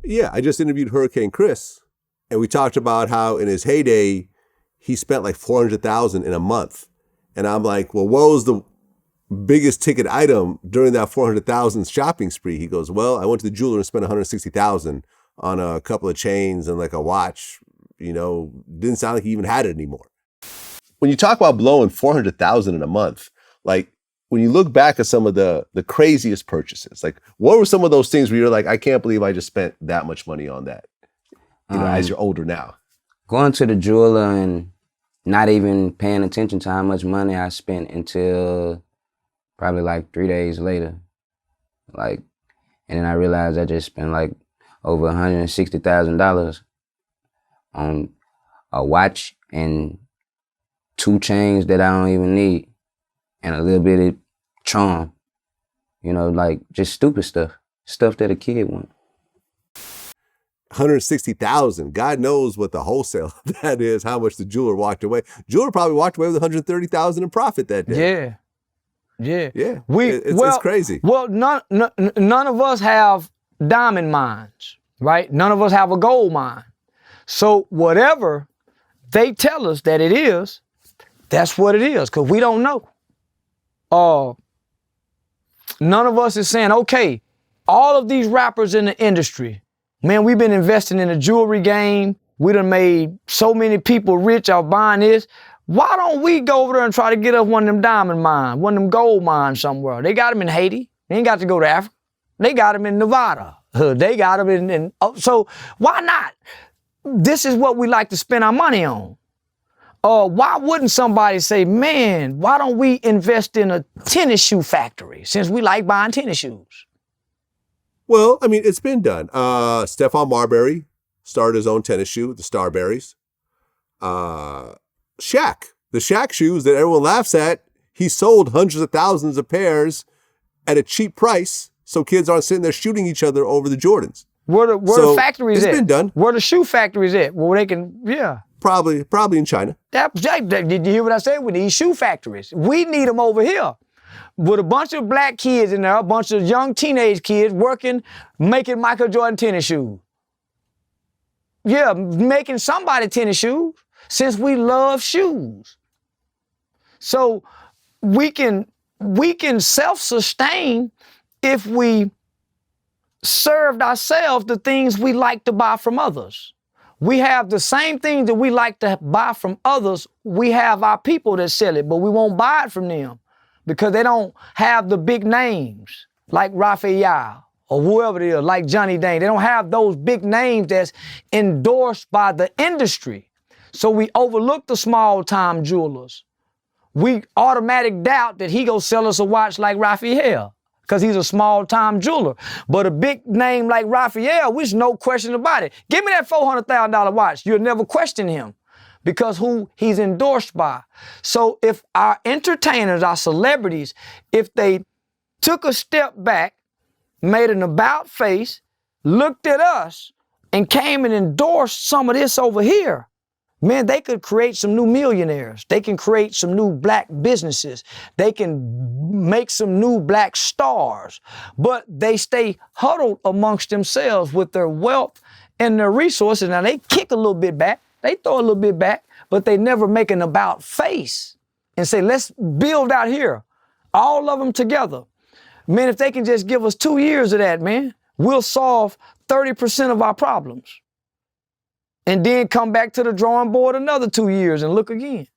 Yeah, I just interviewed Hurricane Chris, and we talked about how in his heyday, he spent like $400,000 in a month. And I'm like, well, what was the biggest ticket item during that $400,000 shopping spree? He goes, well, I went to the jeweler and spent $160,000 on a couple of chains and like a watch. You know, didn't sound like he even had it anymore. When you talk about blowing $400,000 in a month, like when you look back at some of the craziest purchases, like what were some of those things where you're like, I can't believe I just spent that much money on that, you know, as you're older now? Going to the jeweler and not even paying attention to how much money I spent until probably like 3 days later. Like, and then I realized I just spent like over $160,000 on a watch and 2 chains that I don't even need and a little bit of charm. You know, like just stupid stuff that a kid wants. $160,000. God knows what the wholesale of that is, how much the jeweler walked away. Jeweler probably walked away with $130,000 in profit that day. Yeah. It's crazy. Well, none of us have diamond mines, right? None of us have a gold mine. So whatever they tell us that it is, that's what it is, because we don't know. None of us is saying, okay, all of these rappers in the industry, man, we've been investing in the jewelry game. We done made so many people rich out buying this. Why don't we go over there and try to get us one of them diamond mines, one of them gold mines somewhere? They got them in Haiti. They ain't got to go to Africa. They got them in Nevada. They got them in so why not? This is what we like to spend our money on. Why wouldn't somebody say, man, why don't we invest in a tennis shoe factory since we like buying tennis shoes? Well, I mean, it's been done. Stephon Marbury started his own tennis shoe, the Starberries. Shaq, the Shaq shoes that everyone laughs at, he sold hundreds of thousands of pairs at a cheap price so kids aren't sitting there shooting each other over the Jordans. Where the factories at? It's been done. Where the shoe factories at? Where they can, yeah. Probably in China. Did you hear what I said? We need shoe factories. We need them over here. With a bunch of black kids in there, a bunch of young teenage kids working, making Michael Jordan tennis shoes. Yeah, making somebody tennis shoes since we love shoes. So we can self-sustain if we served ourselves the things we like to buy from others. We have the same things that we like to buy from others. We have our people that sell it, but we won't buy it from them because they don't have the big names like Raphael or whoever it is, like Johnny Dane. They don't have those big names that's endorsed by the industry. So we overlook the small-time jewelers. We automatic doubt that he gonna sell us a watch like Raphael because he's a small-time jeweler. But a big name like Raphael, there's no question about it. Give me that $400,000 watch. You'll never question him because who he's endorsed by. So if our entertainers, our celebrities, if they took a step back, made an about face, looked at us, and came and endorsed some of this over here, man, they could create some new millionaires. They can create some new black businesses. They can make some new black stars. But they stay huddled amongst themselves with their wealth and their resources. Now, they kick a little bit back. They throw a little bit back, but they never make an about face and say, let's build out here, all of them together. Man, if they can just give us 2 years of that, man, we'll solve 30% of our problems. And then come back to the drawing board another 2 years and look again.